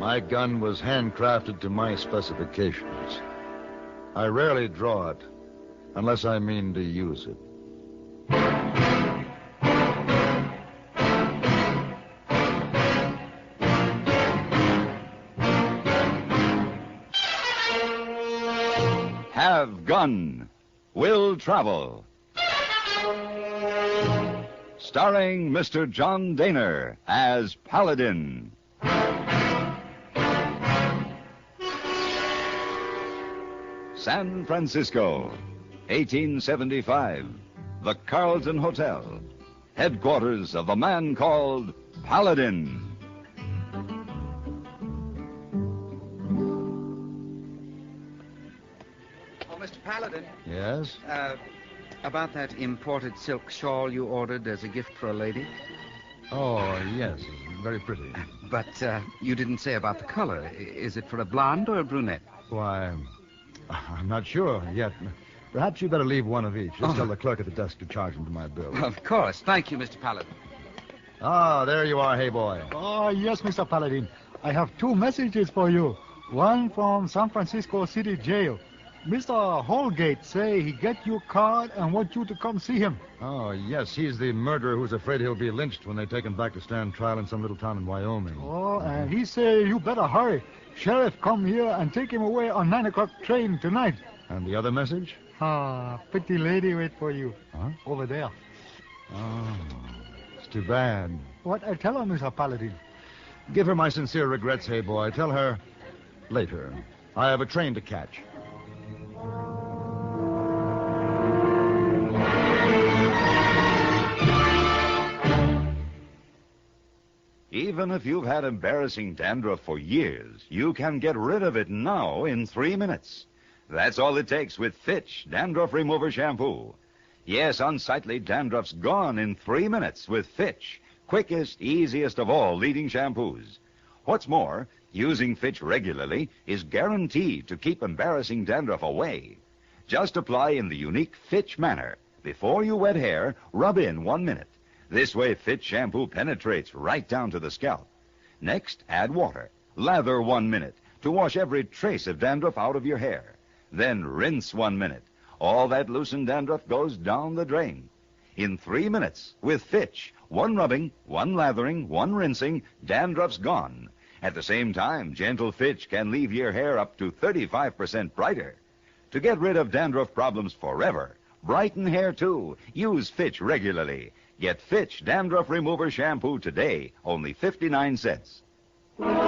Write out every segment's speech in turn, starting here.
My gun was handcrafted to my specifications. I rarely draw it, unless I mean to use it. Have gun. Will travel. Starring Mr. John Daner as Paladin. San Francisco, 1875. The Carlton Hotel. Headquarters of the man called Paladin. Oh, Mr. Paladin. Yes? About that imported silk shawl you ordered as a gift for a lady. Oh, yes. Very pretty. But you didn't say about the color. Is it for a blonde or a brunette? Why, I'm not sure yet. Perhaps you'd better leave one of each. Just tell the clerk at the desk to charge them to my bill. Of course. Thank you, Mr. Paladin. Ah, there you are, hey boy. Oh, yes, Mr. Paladin. I have 2 messages for you. One from San Francisco City Jail. Mr. Holgate say he get your card and want you to come see him. Oh, yes, he's the murderer who's afraid he'll be lynched when they take him back to stand trial in some little town in Wyoming. Oh, and he say you better hurry. Sheriff come here and take him away on 9 o'clock train tonight. And the other message? Pretty lady wait for you. Huh? Over there. Oh, it's too bad. What I tell her, Mr. Paladin? Give her my sincere regrets, hey boy. Tell her later. I have a train to catch. Even if you've had embarrassing dandruff for years, you can get rid of it now in 3 minutes. That's all it takes with Fitch Dandruff Remover Shampoo. Yes, unsightly dandruff's gone in 3 minutes with Fitch, quickest, easiest of all leading shampoos. What's more, using Fitch regularly is guaranteed to keep embarrassing dandruff away. Just apply in the unique Fitch manner. Before you wet hair, rub in 1 minute. This way, Fitch shampoo penetrates right down to the scalp. Next, add water. Lather 1 minute to wash every trace of dandruff out of your hair. Then rinse 1 minute. All that loosened dandruff goes down the drain. In 3 minutes, with Fitch, 1 rubbing, 1 lathering, 1 rinsing, dandruff's gone. At the same time, gentle Fitch can leave your hair up to 35% brighter. To get rid of dandruff problems forever, brighten hair too, use Fitch regularly. Get Fitch Dandruff Remover Shampoo today, only 59 cents. What?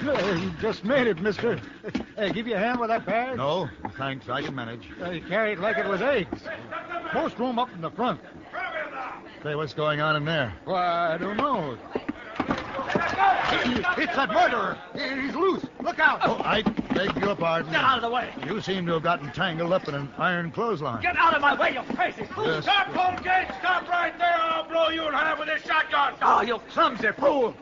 You just made it, mister. Hey, give you a hand with that bag? No, thanks. I can manage. You carry it like it was eggs. Most room up in the front. Say, what's going on in there? Why, I don't know. It's that murderer. He's loose. Look out. Oh, I beg your pardon. Get out of the way. You seem to have gotten tangled up in an iron clothesline. Get out of my way, you crazy fool. Yes. Stop, Holgate. Stop right there. I'll blow you in half with this shotgun. Oh, you clumsy fool.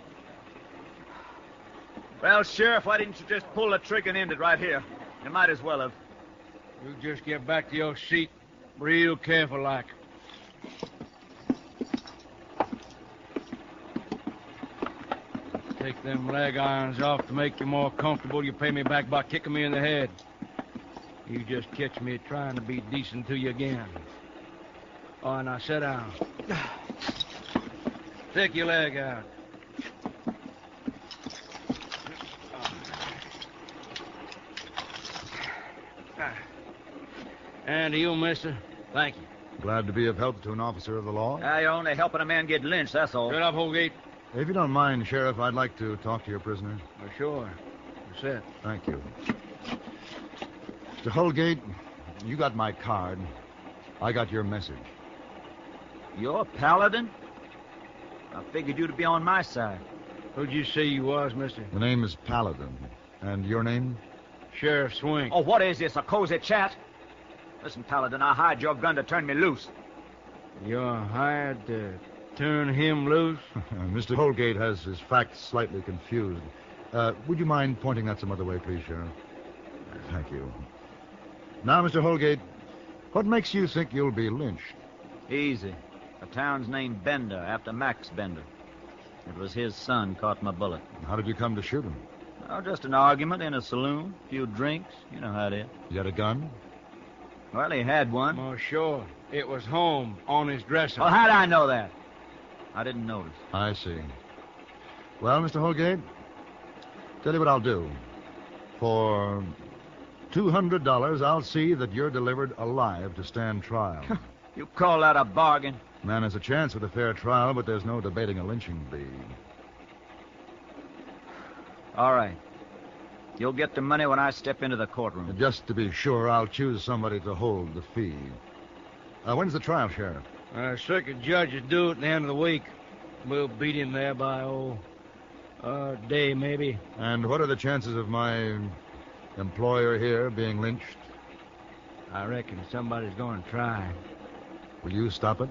Well, Sheriff, why didn't you just pull the trigger and end it right here? You might as well have. You just get back to your seat real careful like. Take them leg irons off to make you more comfortable. You pay me back by kicking me in the head. You just catch me trying to be decent to you again. Oh, now sit down. Stick your leg out. And to you, mister, thank you. Glad to be of help to an officer of the law. You're only helping a man get lynched, that's all. Shut up, Holgate. If you don't mind, Sheriff, I'd like to talk to your prisoner. Oh, sure. Sit. Thank you. Mr. Holgate, you got my card. I got your message. You're a paladin? I figured you to be on my side. Who'd you say you was, mister? The name is Paladin. And your name? Sheriff Swink. Oh, what is this, a cozy chat? Listen, Paladin, I hired your gun to turn me loose. You're hired to turn him loose? Mr. Holgate has his facts slightly confused. Would you mind pointing that some other way, please, Sheriff? Thank you. Now, Mr. Holgate, what makes you think you'll be lynched? Easy. The town's named Bender, after Max Bender. It was his son caught my bullet. How did you come to shoot him? Oh, just an argument in a saloon, a few drinks. You know how it is. You had a gun? Well, he had one. Oh, sure. It was home on his dresser. Well, how'd I know that? I didn't notice. I see. Well, Mr. Holgate, tell you what I'll do. For $200, I'll see that you're delivered alive to stand trial. You call that a bargain? Man has a chance with a fair trial, but there's no debating a lynching bee. All right. You'll get the money when I step into the courtroom. Just to be sure, I'll choose somebody to hold the fee. When's the trial, Sheriff? Circuit judge is due at the end of the week. We'll beat him there by, a day maybe. And what are the chances of my employer here being lynched? I reckon somebody's going to try. Will you stop it?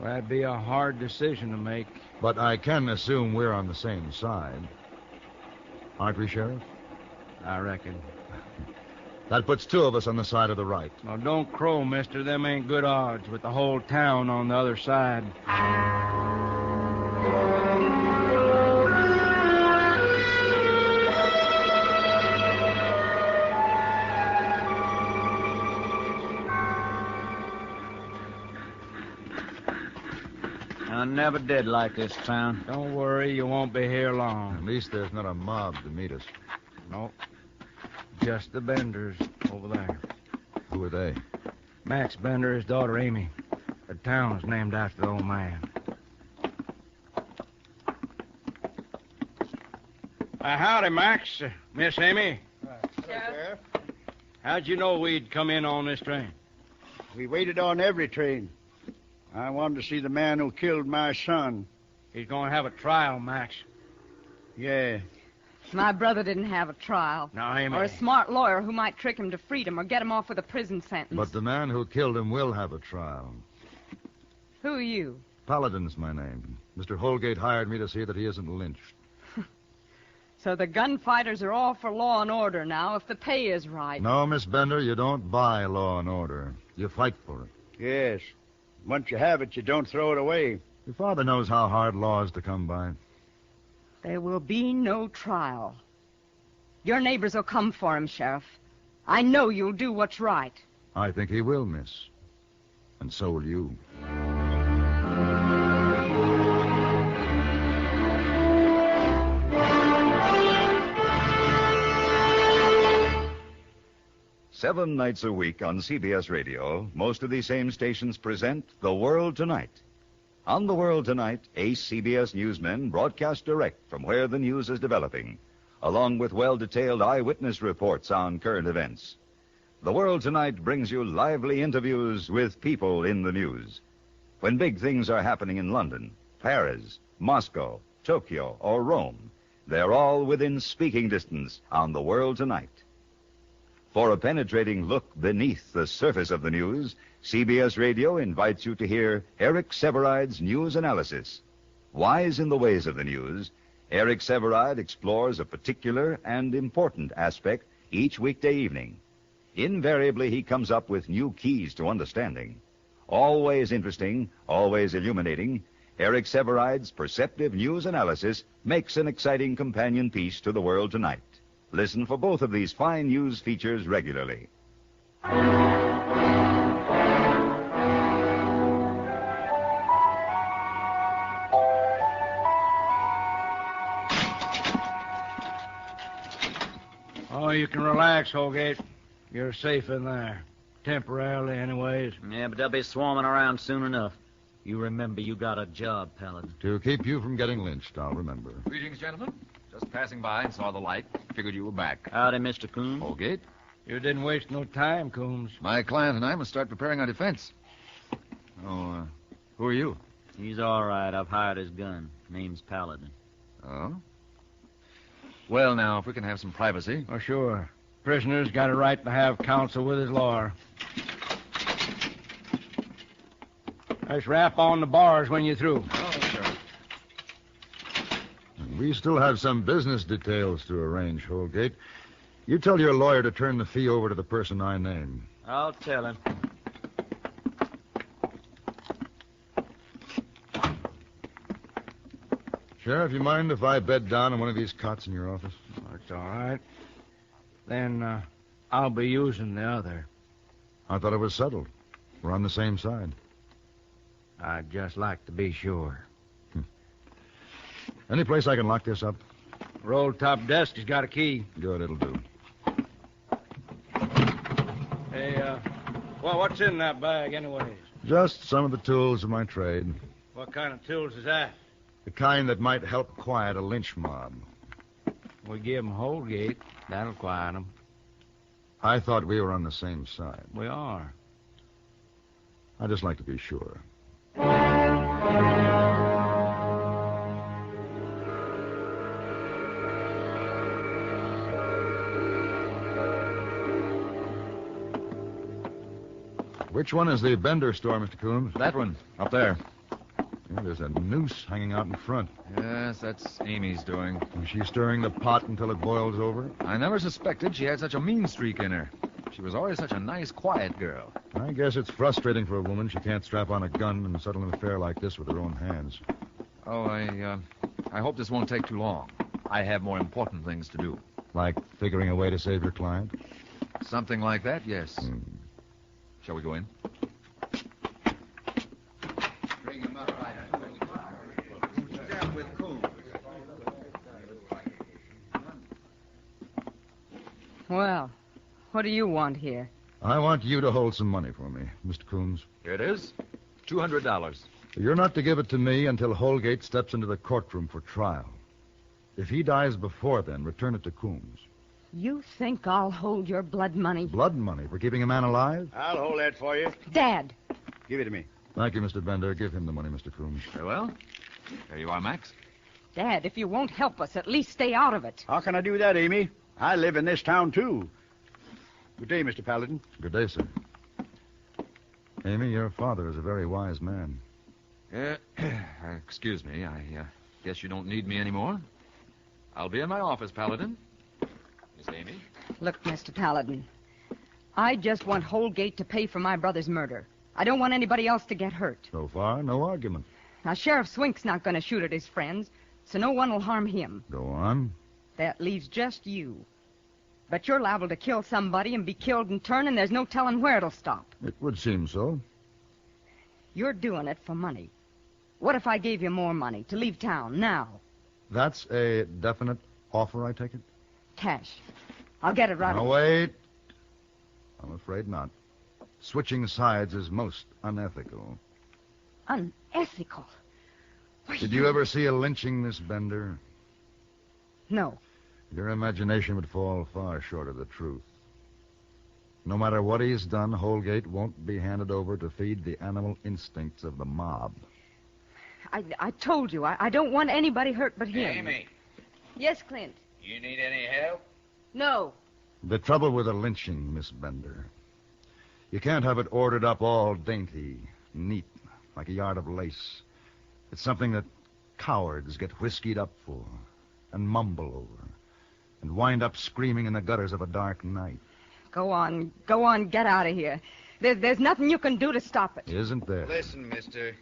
Well, that'd be a hard decision to make. But I can assume we're on the same side. Aren't we, Sheriff? I reckon. That puts two of us on the side of the right. Now, don't crow, mister. Them ain't good odds with the whole town on the other side. I never did like this town. Don't worry, you won't be here long. At least there's not a mob to meet us. Nope. Just the Benders over there. Who are they? Max Bender, his daughter Amy. The town's named after the old man. Howdy, Max. Miss Amy. Sheriff? How'd you know we'd come in on this train? We waited on every train. I wanted to see the man who killed my son. He's going to have a trial, Max. Yeah. My brother didn't have a trial. Now, Amy. Or a smart lawyer who might trick him to freedom or get him off with a prison sentence. But the man who killed him will have a trial. Who are you? Paladin's my name. Mr. Holgate hired me to see that he isn't lynched. So the gunfighters are all for law and order now, if the pay is right. No, Miss Bender, you don't buy law and order. You fight for it. Yes. Once you have it, you don't throw it away. Your father knows how hard law is to come by. There will be no trial. Your neighbors will come for him, Sheriff. I know you'll do what's right. I think he will, miss. And so will you. Seven nights a week on CBS Radio, most of these same stations present The World Tonight. On The World Tonight, ace CBS newsmen broadcast direct from where the news is developing, along with well-detailed eyewitness reports on current events. The World Tonight brings you lively interviews with people in the news. When big things are happening in London, Paris, Moscow, Tokyo, or Rome, they're all within speaking distance on The World Tonight. For a penetrating look beneath the surface of the news, CBS Radio invites you to hear Eric Severide's news analysis. Wise in the ways of the news, Eric Severide explores a particular and important aspect each weekday evening. Invariably, he comes up with new keys to understanding. Always interesting, always illuminating, Eric Severide's perceptive news analysis makes an exciting companion piece to The World Tonight. Listen for both of these fine news features regularly. Oh, you can relax, Holgate. You're safe in there. Temporarily, anyways. Yeah, but they'll be swarming around soon enough. You remember you got a job, Paladin. To keep you from getting lynched, I'll remember. Greetings, gentlemen. Just passing by and saw the light. Figured you were back. Howdy, Mr. Coombs. Holgate, You didn't waste no time, Coombs. my client and I must start preparing our defense. Oh, who are you? He's all right. I've hired his gun. Name's Paladin. Oh? Well, now, if we can have some privacy. Oh, sure. Prisoner's got a right to have counsel with his lawyer. Just rap on the bars when you're through. Oh, sure. We still have some business details to arrange, Holgate. You tell your lawyer to turn the fee over to the person I name. I'll tell him. Sheriff, you mind if I bed down on one of these cots in your office? That's all right. Then I'll be using the other. I thought it was settled. We're on the same side. I'd just like to be sure. Any place I can lock this up? Roll top desk has got a key. Good, it'll do. Hey, well, what's in that bag anyways? Just some of the tools of my trade. What kind of tools is that? The kind that might help quiet a lynch mob. We give 'em Holgate. That'll quiet 'em. I thought we were on the same side. We are. I'd just like to be sure. Which one is the Bender store, Mr. Coombs? That one, up there. Yeah, there's a noose hanging out in front. Yes, that's Amy's doing. Is she stirring the pot until it boils over? I never suspected she had such a mean streak in her. She was always such a nice, quiet girl. I guess it's frustrating for a woman. She can't strap on a gun and settle an affair like this with her own hands. Oh, I hope this won't take too long. I have more important things to do. Like figuring a way to save your client? Something like that, yes. Shall we go in? Bring him up right. Who's that with Coombs? Well, what do you want here? I want you to hold some money for me, Mr. Coombs. Here it is. $200. You're not to give it to me until Holgate steps into the courtroom for trial. If he dies before then, return it to Coombs. You think I'll hold your blood money? Blood money for keeping a man alive? I'll hold that for you. Dad! Give it to me. Thank you, Mr. Bender. Give him the money, Mr. Coombs. Very well. There you are, Max. Dad, if you won't help us, at least stay out of it. How can I do that, Amy? I live in this town, too. Good day, Mr. Paladin. Good day, sir. Amy, your father is a very wise man. Excuse me. I guess you don't need me anymore. I'll be in my office, Paladin. Miss Amy? Look, Mr. Paladin, I just want Holgate to pay for my brother's murder. I don't want anybody else to get hurt. So far, no argument. Now, Sheriff Swink's not going to shoot at his friends, so no one will harm him. Go on. That leaves just you. But you're liable to kill somebody and be killed in turn, and there's no telling where it'll stop. It would seem so. You're doing it for money. What if I gave you more money to leave town now? That's a definite offer, I take it? Cash. I'll get it right Now, away. wait. I'm afraid not. Switching sides is most unethical. Unethical? Why, Did you ever see a lynching, Miss Bender? No. Your imagination would fall far short of the truth. No matter what he's done, Holgate won't be handed over to feed the animal instincts of the mob. I told you, I don't want anybody hurt but him. Amy, Yes, Clint. you need any help? No. The trouble with a lynching, Miss Bender, you can't have it ordered up all dainty, neat, like a yard of lace. It's something that cowards get whiskied up for and mumble over and wind up screaming in the gutters of a dark night. Go on, get out of here. There's nothing you can do to stop it. Isn't there? Listen, mister.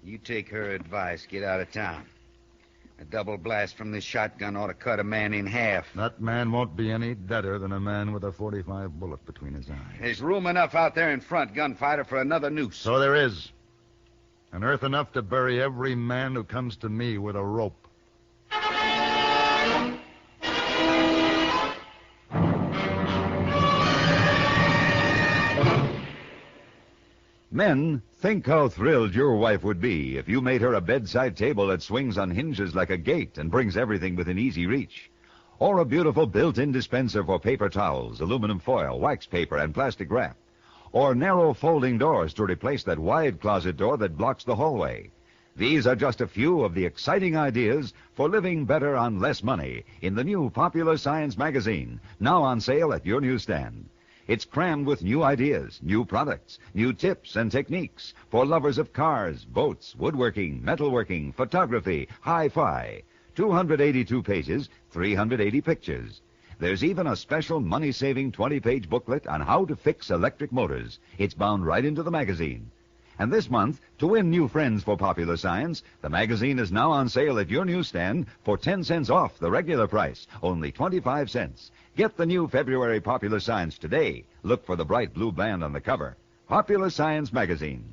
You take her advice, get out of town. A double blast from this shotgun ought to cut a man in half. That man won't be any deader than a man with a .45 bullet between his eyes. There's room enough out there in front, gunfighter, for another noose. So there is. And earth enough to bury every man who comes to me with a rope. Men, think how thrilled your wife would be if you made her a bedside table that swings on hinges like a gate and brings everything within easy reach. Or a beautiful built-in dispenser for paper towels, aluminum foil, wax paper, and plastic wrap. Or narrow folding doors to replace that wide closet door that blocks the hallway. These are just a few of the exciting ideas for living better on less money in the new Popular Science magazine, now on sale at your newsstand. It's crammed with new ideas, new products, new tips and techniques for lovers of cars, boats, woodworking, metalworking, photography, hi-fi. 282 pages, 380 pictures. There's even a special money-saving 20-page booklet on how to fix electric motors. It's bound right into the magazine. And this month, to win new friends for Popular Science, the magazine is now on sale at your newsstand for 10 cents off the regular price, only 25 cents. Get the new February Popular Science today. Look for the bright blue band on the cover. Popular Science Magazine.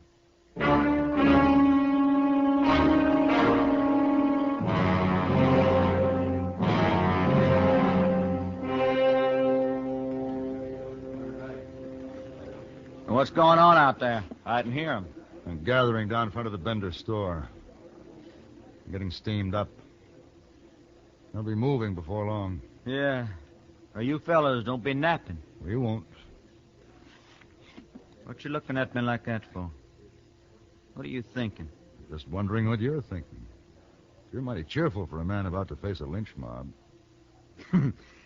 What's going on out there? I didn't hear him. I'm gathering down in front of the Bender store. Getting steamed up. They'll be moving before long. Yeah. Well, you fellas don't be napping. We won't. What you looking at me like that for? What are you thinking? Just wondering what you're thinking. You're mighty cheerful for a man about to face a lynch mob.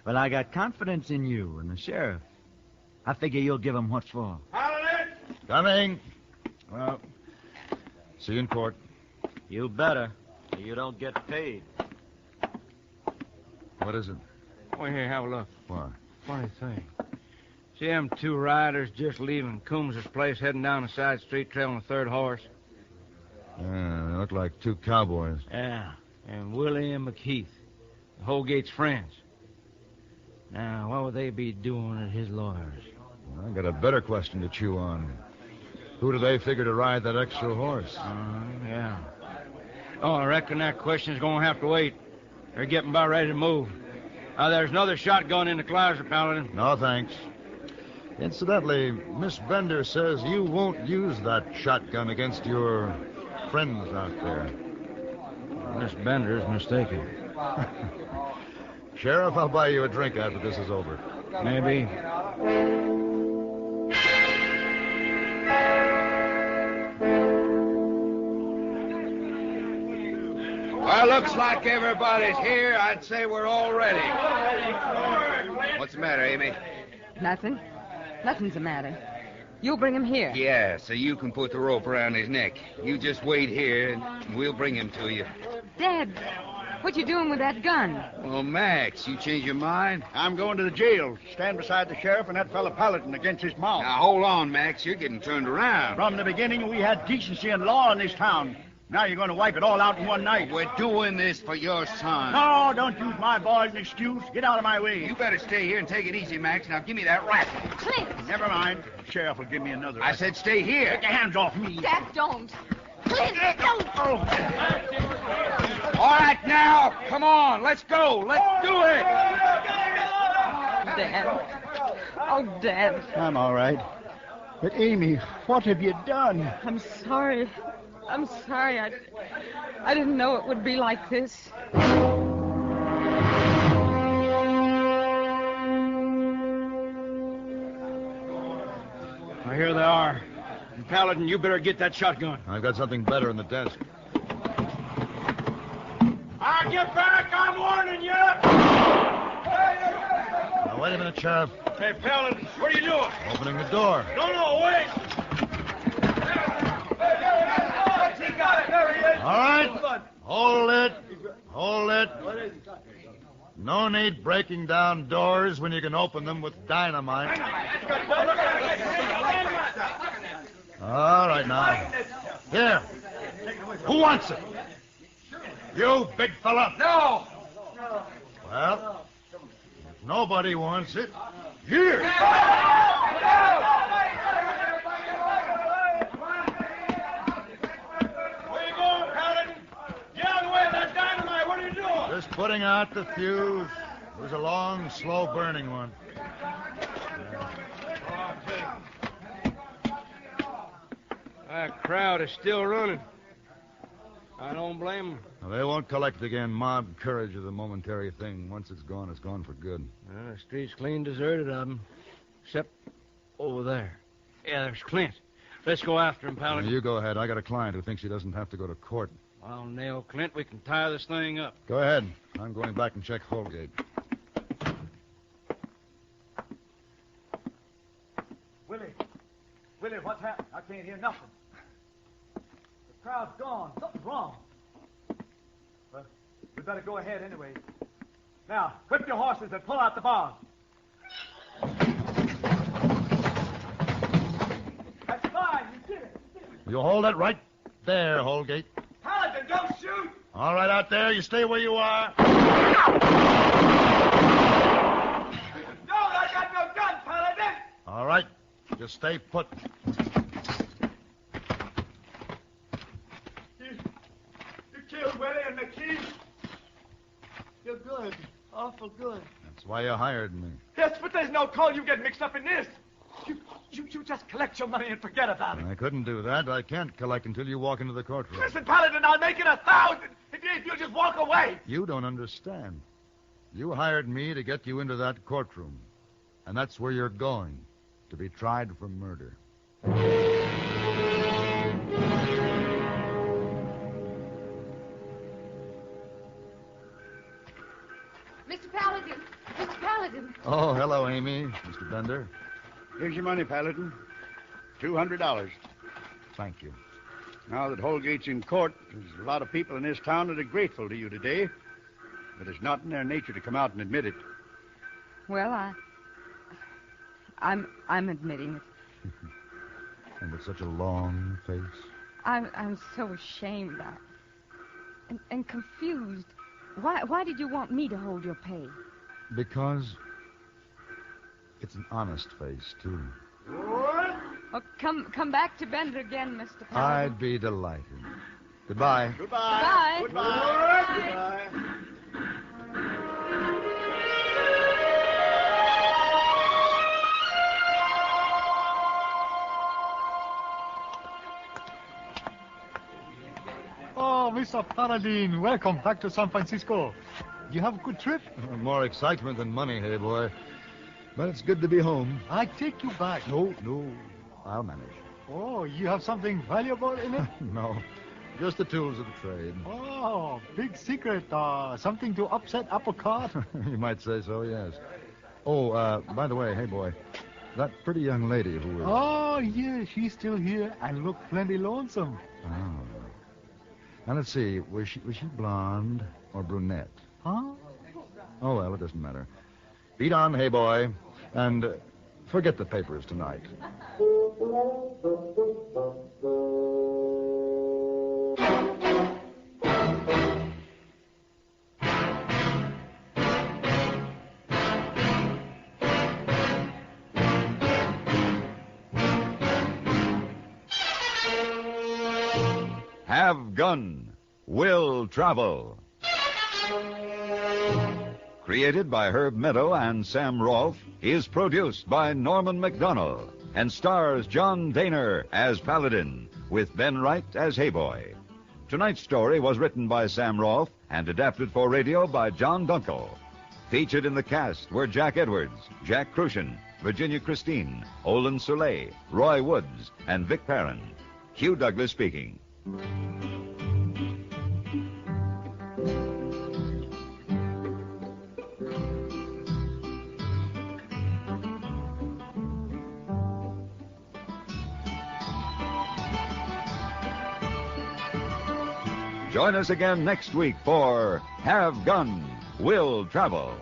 Well, I got confidence in you and the sheriff. I figure you'll give him what's for. Coming. Well, see you in court. You better, or you don't get paid. What is it? Wait here, have a look. Why? Funny thing. See them two riders just leaving Coombs's place, heading down a side street, trailing a third horse? Yeah, they look like two cowboys. Yeah, and Willie and McKeith, Holgate's friends. Now, what would they be doing at his lawyer's? I got a better question to chew on. Who do they figure to ride that extra horse? Yeah. Oh, I reckon that question's going to have to wait. They're getting about ready to move. There's another shotgun in the closet, Paladin. No, thanks. Incidentally, Miss Bender says you won't use that shotgun against your friends out there. Miss Bender's mistaken. Sheriff, I'll buy you a drink after this is over. Maybe. Well, looks like everybody's here. I'd say we're all ready. What's the matter, Amy? Nothing. Nothing's the matter. You'll bring him here. Yeah, so you can put the rope around his neck. You just wait here, and we'll bring him to you. Dad, what you doing with that gun? Well, Max, you change your mind? I'm going to the jail. Stand beside the sheriff and that fellow Paladin against his mom. Now, hold on, Max. You're getting turned around. From the beginning, we had decency and law in this town. Now you're going to wipe it all out in one night. We're doing this for your son. No, don't use my boy as an excuse. Get out of my way. You better stay here and take it easy, Max. Now, give me that rifle. Clint! Never mind. The sheriff will give me another. I said stay here. Get your hands off me. Dad, don't. Clint, don't! All right, now, come on. Let's go. Let's do it. Dad. Oh, Dad. I'm all right. But, Amy, what have you done? I'm sorry. I'm sorry. I didn't know it would be like this. Well, here they are. And Paladin, you better get that shotgun. I've got something better in the desk. I'll get back. I'm warning you. Now, wait a minute, Sheriff. Hey, Paladin, what are you doing? Opening the door. No, wait. All right. Hold it. Hold it. No need breaking down doors when you can open them with dynamite. All right, now. Here. Who wants it? You, big fella. No. Well, if nobody wants it, here. Just putting out the fuse. It was a long, slow-burning one. That crowd is still running. I don't blame them. Now, they won't collect again. Mob courage is a momentary thing. Once it's gone for good. The street's clean deserted of them. Except over there. Yeah, there's Clint. Let's go after him, Now, Paladin. you go ahead. I got a client who thinks he doesn't have to go to court. I'll nail Clint. We can tie this thing up. Go ahead. I'm going back and check Holgate. Willie, what's happened? I can't hear nothing. The crowd's gone. Something's wrong. Well, we better go ahead anyway. Now, whip your horses and pull out the bars. That's fine. You did it. You hold it right there, Holgate. Paladin, don't shoot! All right, out there, you stay where you are. No, I got no gun, Paladin! All right, just stay put. You killed Willie and McKee. You're good. Awful good. That's why you hired me. Yes, but there's no call you get mixed up in this. You just collect your money and forget about it. I couldn't do that. I can't collect until you walk into the courtroom. Listen, Paladin, I'll make it 1,000 if you just walk away. You don't understand. You hired me to get you into that courtroom. And that's where you're going, to be tried for murder. Mr. Paladin! Mr. Paladin! Oh, hello, Amy. Mr. Bender. Here's your money, Paladin. $200. Thank you. Now that Holgate's in court, there's a lot of people in this town that are grateful to you today. But it's not in their nature to come out and admit it. Well, I'm admitting it. And with such a long face. I'm so ashamed and confused. Why did you want me to hold your pay? Because it's an honest face, too. Oh, come back to Bender again, Mr. Paladin. I'd be delighted. Goodbye. Goodbye. Goodbye. Goodbye. Oh, Mr. Paladin, welcome back to San Francisco. You have a good trip? More excitement than money, hey, boy. But it's good to be home. I take you back. No, I'll manage. Oh, you have something valuable in it? No, just the tools of the trade. Oh, big secret. Something to upset apple cart? You might say so, yes. Oh, by the way, hey, boy, that pretty young lady who was... Oh, yeah, she's still here and look plenty lonesome. Oh. Now, let's see, was she blonde or brunette? Huh? Oh, well, it doesn't matter. Beat on, hey, boy, and forget the papers tonight. Have Gun, Will Travel. Created by Herb Meadow and Sam Rolfe, is produced by Norman MacDonald and stars John Daner as Paladin, with Ben Wright as Hayboy. Tonight's story was written by Sam Rolfe and adapted for radio by John Dunkel. Featured in the cast were Jack Edwards, Jack Crucian, Virginia Christine, Olin Soleil, Roy Woods, and Vic Perrin. Hugh Douglas speaking. Join us again next week for Have Gun, Will Travel.